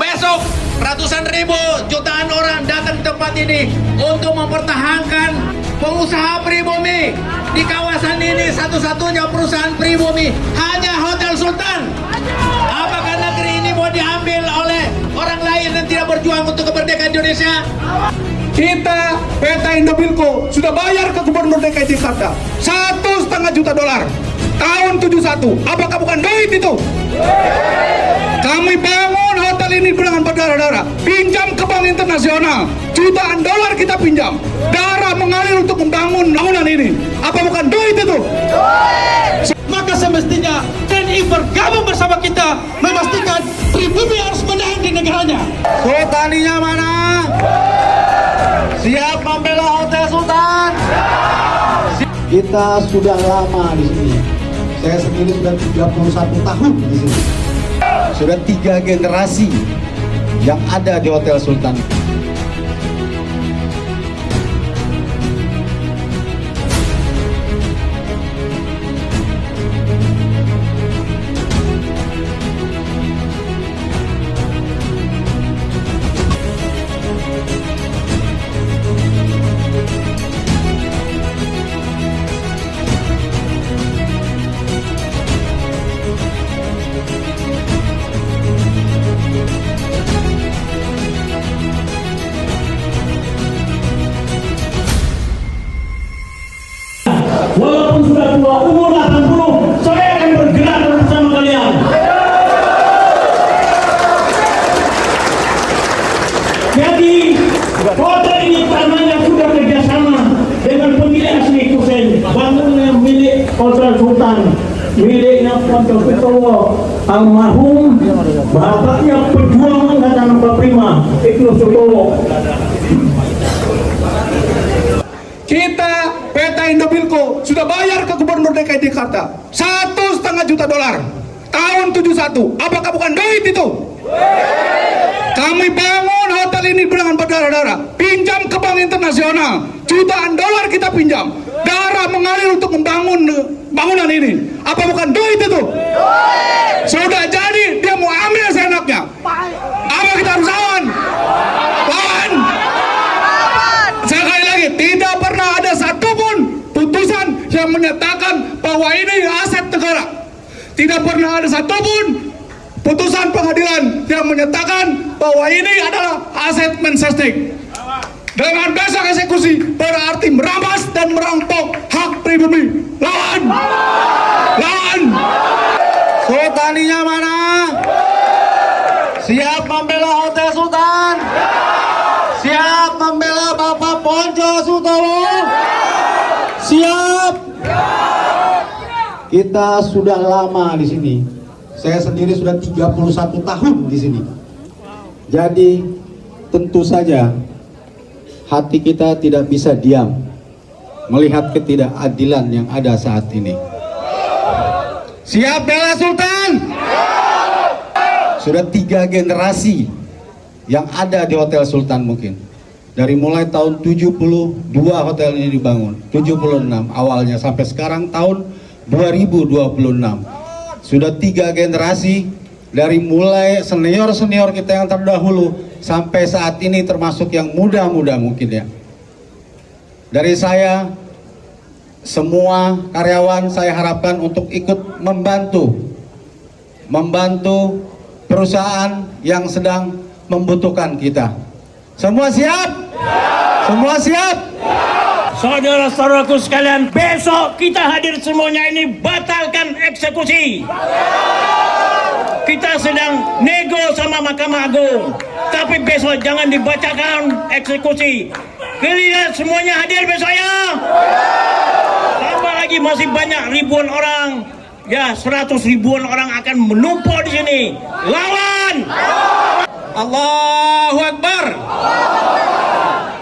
Besok ratusan ribu, jutaan orang datang ke tempat ini untuk mempertahankan pengusaha pribumi di kawasan ini. Satu-satunya perusahaan pribumi hanya Hotel Sultan. Apakah negeri ini mau diambil oleh orang lain dan tidak berjuang untuk kemerdekaan Indonesia? Kita PT Indobilco sudah bayar ke Gubernur DKI Jakarta $1,5 juta tahun 71. Apakah bukan duit itu? Kami bangun hotel ini dengan berdarah-darah, pinjam ke Bank Internasional, jutaan dolar kita pinjam, darah mengalir untuk membangun bangunan ini. Apa bukan duit itu? Maka semestinya TNI bergabung bersama kita memastikan pribumi harus menang di negaranya. Sultaninya mana? Siap membela Hotel Sultan? Kita sudah lama di sini. Saya sendiri sudah 31 tahun di sini. Sudah 3 generasi yang ada di Hotel Sultan. Walaupun sudah tua, umur 80, saya akan bergerak bersama kalian. Jadi, hotel ini tanahnya sudah kerjasama dengan pemilik asli Kusen. Bangunnya milik Hotel Sultan, miliknya Pondok Petowo, almarhum bapaknya pejuang Angkatan 45, Ibnu Sutowo. Kita PT Indobilco sudah bayar ke Gubernur DKI Jakarta $1,5 juta tahun 71. Apakah bukan duit itu? Kami bangun hotel ini dengan berdarah-darah, pinjam ke Bank Internasional, jutaan dolar kita pinjam, darah mengalir untuk membangun bangunan ini. Apa bukan duit itu? Sudah jadi dia mau ambil seenaknya. Apa kita harus lawan? Lawan! Sekali lagi, tidak pernah ada satupun putusan yang menyatakan bahwa ini aset negara. Tidak pernah ada satupun putusan pengadilan yang menyatakan bahwa ini adalah aset mensesnek. Dengan besok eksekusi berarti merampas dan merampok hak pribumi. Lawan! Lawan! Sultaninya mana? Siap membela Hotel Sultan? Siap membela Bapak Ponco Sutowo? Siap. Kita sudah lama di sini. Saya sendiri sudah 31 tahun di sini. Jadi tentu saja hati kita tidak bisa diam melihat ketidakadilan yang ada saat ini. Siap bela Sultan? Sudah 3 generasi yang ada di Hotel Sultan mungkin. Dari mulai tahun 72 hotel ini dibangun, 76 awalnya sampai sekarang tahun 2026. Sudah 3 generasi dari mulai senior-senior kita yang terdahulu sampai saat ini termasuk yang muda-muda mungkin ya. Dari saya, semua karyawan saya harapkan untuk ikut membantu perusahaan yang sedang membutuhkan kita. Semua siap? Semua siap? Saudara-saudaraku sekalian, besok kita hadir semuanya ini batalkan eksekusi. Kita sedang nego sama Mahkamah Agung, tapi besok jangan dibacakan eksekusi. Kalian semuanya hadir besok ya. Tambah lagi masih banyak ribuan orang, ya 100 ribuan orang akan menumpuk di sini. Lawan! Allahu Akbar.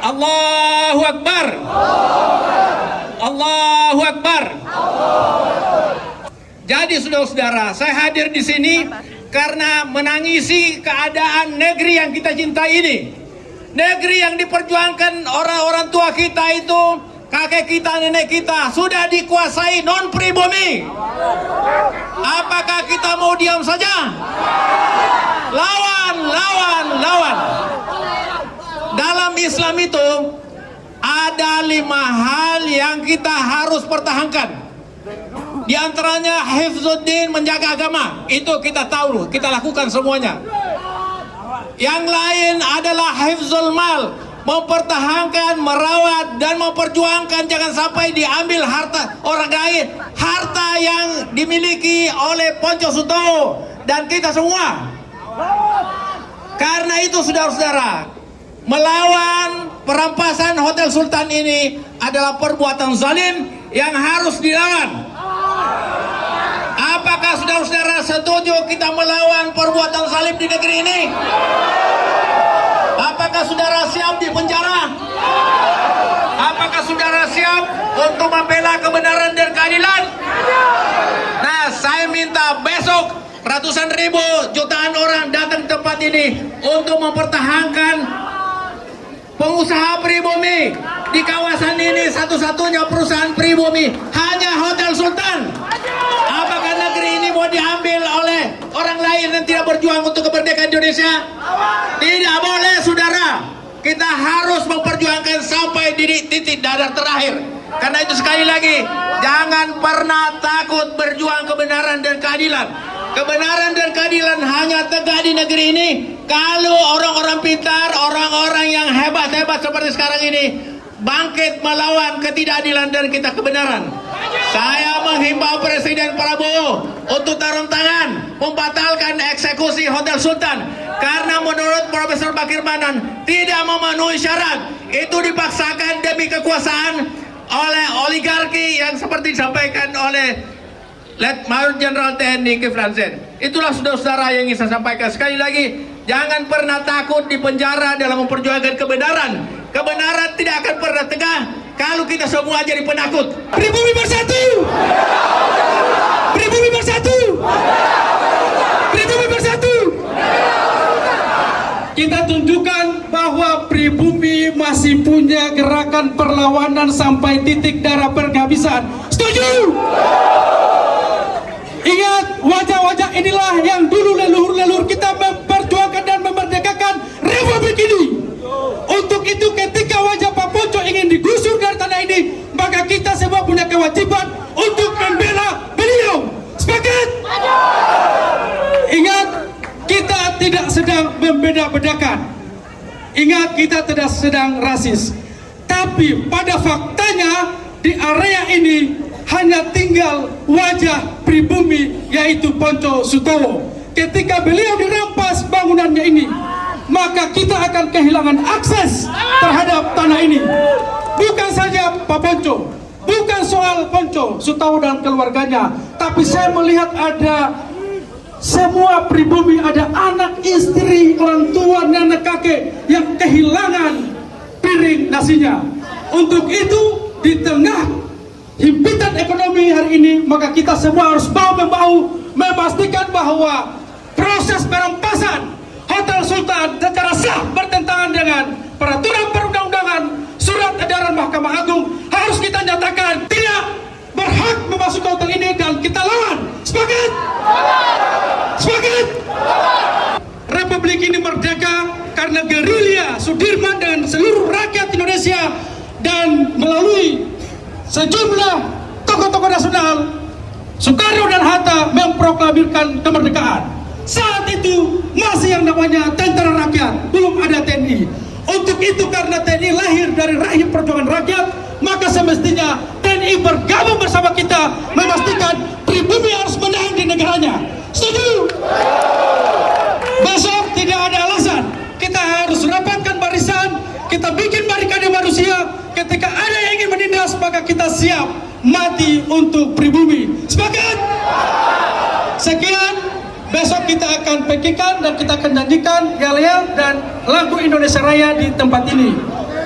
Allahu Akbar. Allahu Akbar. Jadi saudara-saudara, saya hadir di sini karena menangisi keadaan negeri yang kita cintai ini. Negeri yang diperjuangkan orang-orang tua kita itu, kakek kita, nenek kita, sudah dikuasai non-pribumi. Apakah kita mau diam saja? Lawan, lawan. Islam itu ada 5 hal yang kita harus pertahankan. Di antaranya hifzuddin, menjaga agama. Itu kita tahu, kita lakukan semuanya. Yang lain adalah hifzul mal, mempertahankan, merawat dan memperjuangkan jangan sampai diambil harta orang lain, harta yang dimiliki oleh Ponco Sutowo dan kita semua. Karena itu saudara-saudara, melawan perampasan Hotel Sultan ini adalah perbuatan zalim yang harus dilawan. Apakah saudara-saudara setuju kita melawan perbuatan zalim di negeri ini? Apakah saudara siap di penjara? Apakah saudara siap untuk membela kebenaran dan keadilan? Nah, saya minta besok ratusan ribu, jutaan orang datang ke tempat ini untuk mempertahankan pengusaha pribumi. Di kawasan ini satu-satunya perusahaan pribumi hanya Hotel Sultan. Apakah negeri ini mau diambil oleh orang lain yang tidak berjuang untuk kemerdekaan Indonesia? Tidak boleh, saudara. Kita harus memperjuangkan sampai di titik darah terakhir. Karena itu sekali lagi, jangan pernah takut berjuang kebenaran dan keadilan. Kebenaran dan keadilan hanya tegak di negeri ini kalau orang-orang pintar, orang-orang yang hebat-hebat seperti sekarang ini bangkit melawan ketidakadilan dan kita kebenaran. Saya menghimbau Presiden Prabowo untuk turun tangan membatalkan eksekusi Hotel Sultan karena menurut Profesor Bakir Manan tidak memenuhi syarat. Itu dipaksakan demi kekuasaan oleh oligarki yang seperti disampaikan oleh Letnan Jenderal TNI Kiflan Zain. Itulah saudara-saudara yang ingin saya sampaikan. Sekali lagi, jangan pernah takut di penjara dalam memperjuangkan kebenaran. Kebenaran tidak akan pernah tegak kalau kita semua jadi penakut. Pribumi bersatu! Pribumi bersatu! Pribumi bersatu! Kita tunjukkan bahwa pribumi masih punya gerakan perlawanan sampai titik darah penghabisan. Setuju? Ingat, wajah-wajah inilah yang dulu leluhur-leluhur kita memperjuangkan dan memerdekakan Republik ini. Untuk itu ketika wajah Pak Ponco ingin digusur dari tanah ini, maka kita semua punya kewajiban untuk membela beliau. Sepakat? Ingat, kita tidak sedang membeda-bedakan. Ingat, kita tidak sedang rasis. Tapi pada faktanya di area ini hanya tinggal wajah pribumi, yaitu Ponco Sutowo. Ketika beliau dirampas bangunannya ini, maka kita akan kehilangan akses terhadap tanah ini. Bukan saja Pak Ponco, bukan soal Ponco Sutowo dan keluarganya, tapi saya melihat ada semua pribumi, ada anak, istri, orang tua, nenek, kakek yang kehilangan piring nasinya. Untuk itu, di tengah himpitan ekonomi hari ini, maka kita semua harus bahu-membahu memastikan bahwa proses perampasan Hotel Sultan secara sah bertentangan dengan peraturan perundang-undangan, surat edaran Mahkamah Agung harus kita nyatakan tidak berhak memasuki hotel ini dan kita lawan. Sepakat? Sepakat? Republik ini merdeka karena gerilya Sudirman dan seluruh rakyat Indonesia dan melalui sejumlah tokoh-tokoh nasional, Soekarno dan Hatta memproklamirkan kemerdekaan. Saat itu masih yang namanya tentara rakyat, belum ada TNI. Untuk itu karena TNI lahir dari rahim perjuangan rakyat, maka semestinya TNI bergabung bersama kita memastikan pribumi harus menang di negaranya. Setuju? Besok tidak ada alasan, kita harus rapatkan barisan, kita bikin barikade manusia. Ketika ada yang ingin menindas, maka kita siap mati untuk pribumi. Sepakat? Sekian, besok kita akan pekikan dan kita akan janjikan yel-yel dan lagu Indonesia Raya di tempat ini,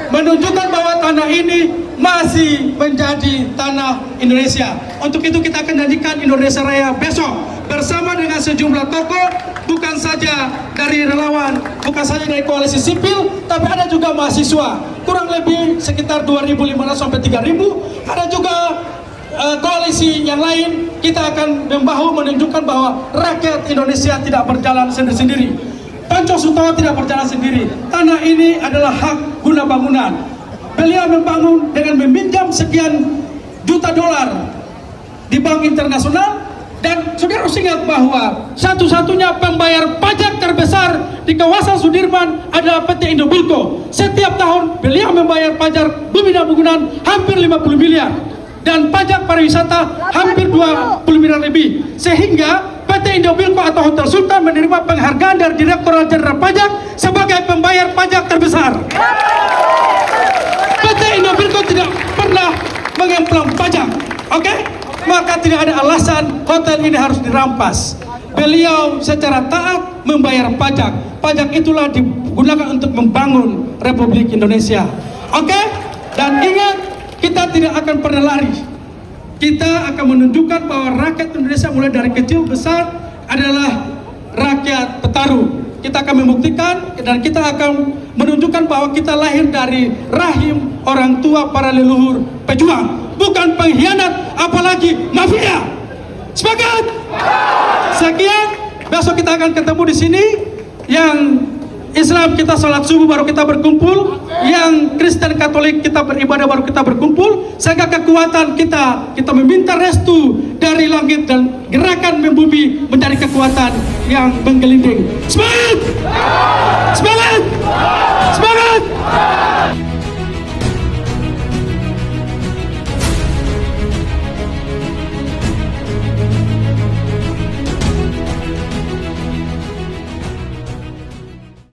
menunjukkan bahwa tanah ini masih menjadi tanah Indonesia. Untuk itu kita akan janjikan Indonesia Raya besok bersama dengan sejumlah tokoh, bukan saja dari relawan, bukan saja dari koalisi sipil, tapi ada juga mahasiswa, kurang lebih sekitar 2.500 sampai 3.000. Ada juga koalisi yang lain. Kita akan membahu menunjukkan bahwa rakyat Indonesia tidak berjalan sendiri-sendiri. Panco Sutowo tidak berjalan sendiri. Tanah ini adalah hak guna bangunan. Beliau membangun dengan meminjam sekian juta dolar di bank internasional, dan saudara harus ingat bahwa satu-satunya pembayar pajak terbesar di kawasan Sudirman adalah PT Indobilco. Setiap tahun beliau membayar pajak bumi dan bangunan hampir 50 miliar dan pajak pariwisata hampir 20 miliar lebih, sehingga PT Indobilco atau Hotel Sultan menerima penghargaan dari Direktorat Jenderal Pajak sebagai pembayar pajak terbesar. PT Indobilco tidak pernah mengemplang pajak, oke? Maka tidak ada alasan hotel ini harus dirampas. Beliau secara taat membayar pajak. Pajak itulah digunakan untuk membangun Republik Indonesia. Oke? Dan ingat, kita tidak akan pernah lari. Kita akan menunjukkan bahwa rakyat Indonesia mulai dari kecil besar adalah rakyat petarung. Kita akan membuktikan dan kita akan menunjukkan bahwa kita lahir dari rahim orang tua para leluhur pejuang, bukan pengkhianat apalagi mafia. Sepakat? Sekian, besok kita akan ketemu di sini. Yang Islam kita sholat subuh baru kita berkumpul, yang Kristen Katolik kita beribadah baru kita berkumpul, sehingga kekuatan kita meminta restu dari langit dan gerakan membumi menjadi kekuatan yang menggelinding. Semangat! Semangat! Semangat!